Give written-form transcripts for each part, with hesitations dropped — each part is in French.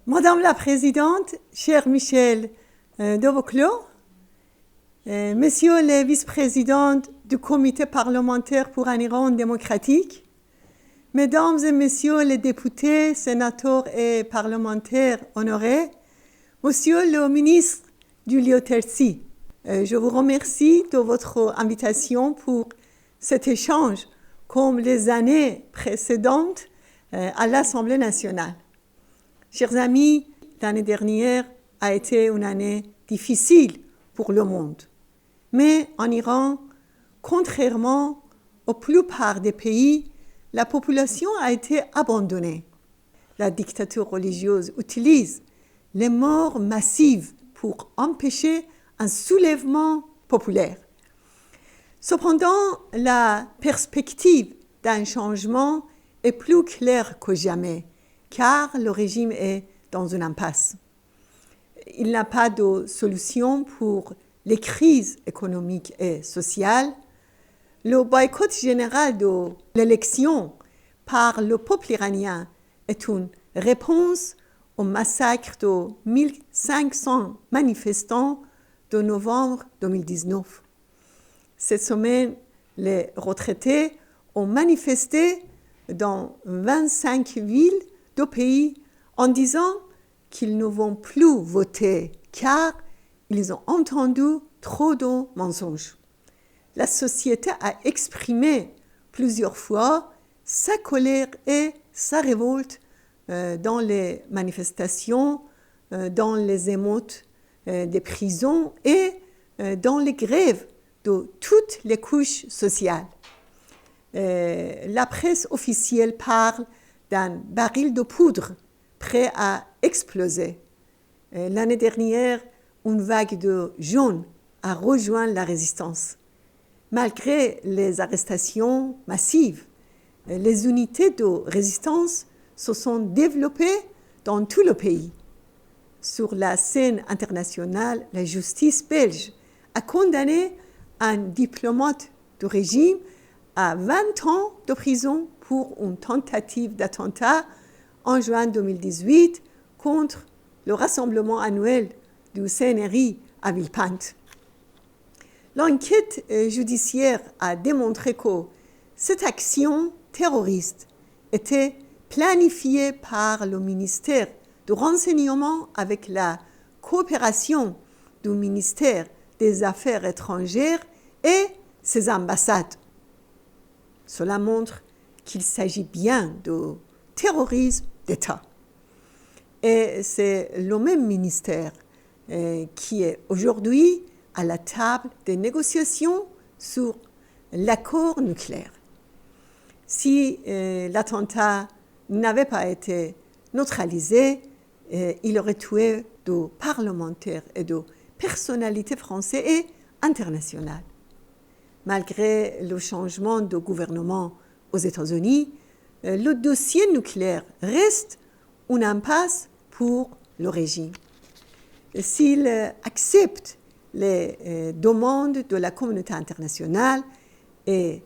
Madame la Présidente, cher Michel Devoclo, Messieurs les vice-présidents du Comité parlementaire pour un Iran démocratique, Mesdames et Messieurs les députés, sénateurs et parlementaires honorés, Monsieur le ministre Giulio Terzi, je vous remercie de votre invitation pour cet échange comme les années précédentes à l'Assemblée nationale. Chers amis, l'année dernière a été une année difficile pour le monde. Mais en Iran, contrairement aux plupart des pays, la population a été abandonnée. La dictature religieuse utilise les morts massives pour empêcher un soulèvement populaire. Cependant, la perspective d'un changement est plus claire que jamais, car le régime est dans une impasse. Il n'a pas de solution pour les crises économiques et sociales. Le boycott général de l'élection par le peuple iranien est une réponse au massacre de 1500 manifestants de novembre 2019. Cette semaine, les retraités ont manifesté dans 25 villes du pays en disant qu'ils ne vont plus voter car ils ont entendu trop de mensonges. La société a exprimé plusieurs fois sa colère et sa révolte dans les manifestations, dans les émeutes des prisons et dans les grèves de toutes les couches sociales. La presse officielle parle d'un baril de poudre prêt à exploser. L'année dernière, une vague de jeunes a rejoint la résistance. Malgré les arrestations massives, les unités de résistance se sont développées dans tout le pays. Sur la scène internationale, la justice belge a condamné un diplomate du régime à 20 ans de prison pour une tentative d'attentat en juin 2018 contre le rassemblement annuel du CNRI à Villepinte. L'enquête judiciaire a démontré que cette action terroriste était planifiée par le ministère du Renseignement avec la coopération du ministère des Affaires étrangères et ses ambassades. Cela montre qu'il s'agit bien de terrorisme d'État. Et c'est le même ministère qui est aujourd'hui à la table des négociations sur l'accord nucléaire. Si l'attentat n'avait pas été neutralisé, il aurait tué de parlementaires et de personnalités françaises et internationales. Malgré le changement de gouvernement aux États-Unis, le dossier nucléaire reste une impasse pour le régime. S'il accepte les demandes de la communauté internationale et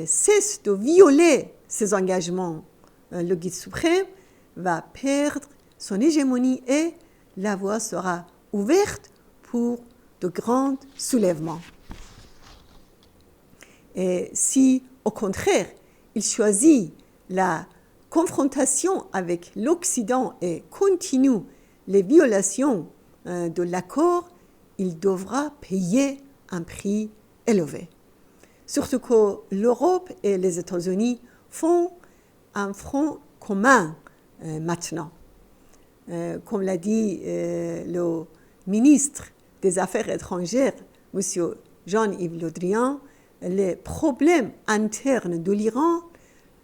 cesse de violer ses engagements, le guide suprême va perdre son hégémonie et la voie sera ouverte pour de grands soulèvements. Et si, au contraire, il choisit la confrontation avec l'Occident et continue les violations de l'accord, il devra payer un prix élevé. Surtout que l'Europe et les États-Unis font un front commun maintenant. Comme l'a dit le ministre des Affaires étrangères, M. Jean-Yves Le Drian, les problèmes internes de l'Iran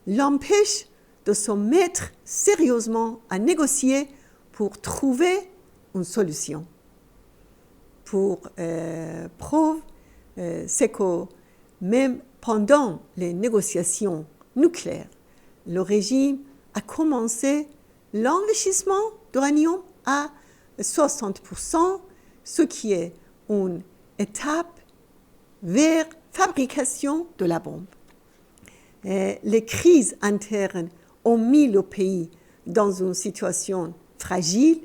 l'empêchent de se mettre sérieusement à négocier pour trouver une solution. Pour preuve, c'est que même pendant les négociations nucléaires, le régime a commencé l'enrichissement d'uranium à 60%, ce qui est une étape vers fabrication de la bombe. Les crises internes ont mis le pays dans une situation fragile.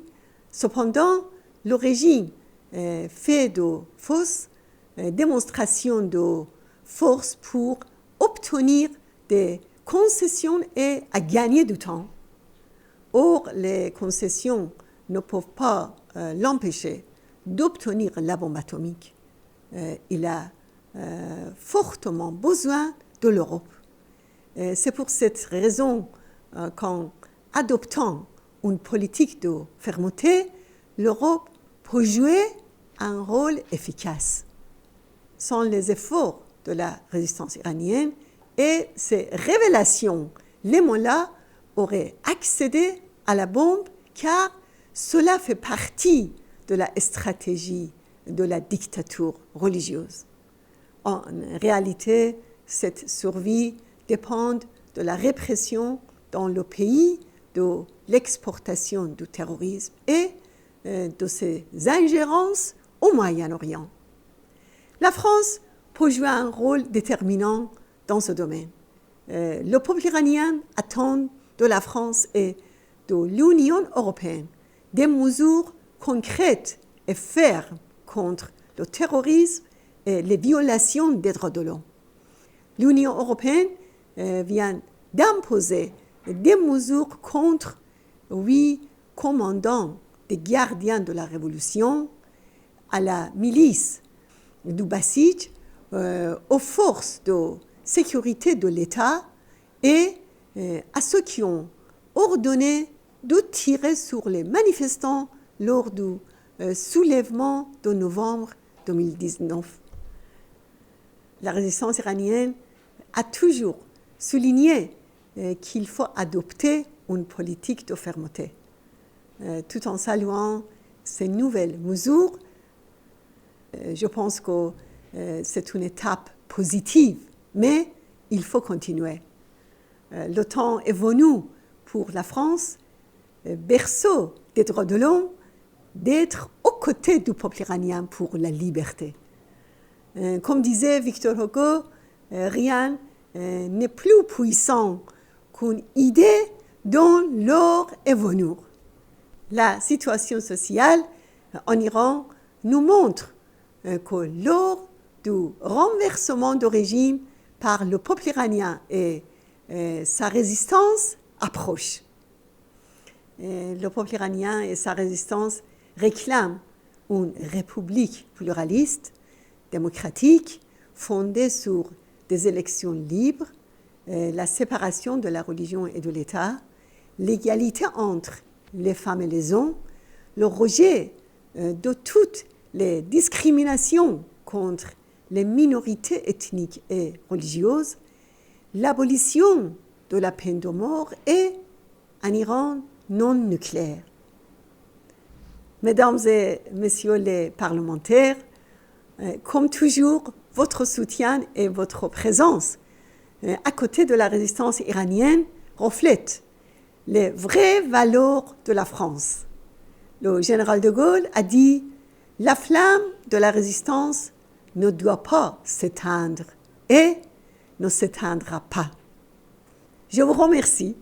Cependant, le régime fait de fausses démonstrations de force pour obtenir des concessions et à gagner du temps. Or, les concessions ne peuvent pas l'empêcher d'obtenir la bombe atomique. Il a fortement besoin de l'Europe. C'est pour cette raison qu'en adoptant une politique de fermeté, l'Europe peut jouer un rôle efficace. Sans les efforts de la résistance iranienne et ses révélations, les mollahs auraient accédé à la bombe car cela fait partie de la stratégie de la dictature religieuse. En réalité, cette survie dépend de la répression dans le pays, de l'exportation du terrorisme et de ses ingérences au Moyen-Orient. La France peut jouer un rôle déterminant dans ce domaine. Le peuple iranien attend de la France et de l'Union européenne des mesures concrètes et fermes contre le terrorisme et les violations des droits de l'homme. L'Union européenne vient d'imposer des mesures contre 8 commandants des gardiens de la Révolution, à la milice du Basij, aux forces de sécurité de l'État et à ceux qui ont ordonné de tirer sur les manifestants lors du soulèvement de novembre 2019. La résistance iranienne a toujours souligné qu'il faut adopter une politique de fermeté. Tout en saluant ces nouvelles mesures, je pense que c'est une étape positive, mais il faut continuer. Le temps est venu pour la France, berceau des droits de l'homme, d'être aux côtés du peuple iranien pour la liberté. Comme disait Victor Hugo, rien n'est plus puissant qu'une idée dont l'heure est venue. La situation sociale en Iran nous montre que lors du renversement du régime par le peuple iranien et sa résistance approche. Le peuple iranien et sa résistance réclament une république pluraliste, démocratique, fondée sur des élections libres, la séparation de la religion et de l'État, l'égalité entre les femmes et les hommes, le rejet de toutes les discriminations contre les minorités ethniques et religieuses, l'abolition de la peine de mort et un Iran non nucléaire. Mesdames et messieurs les parlementaires, comme toujours, votre soutien et votre présence à côté de la résistance iranienne reflètent les vraies valeurs de la France. Le général de Gaulle a dit « La flamme de la résistance ne doit pas s'éteindre et ne s'éteindra pas ». Je vous remercie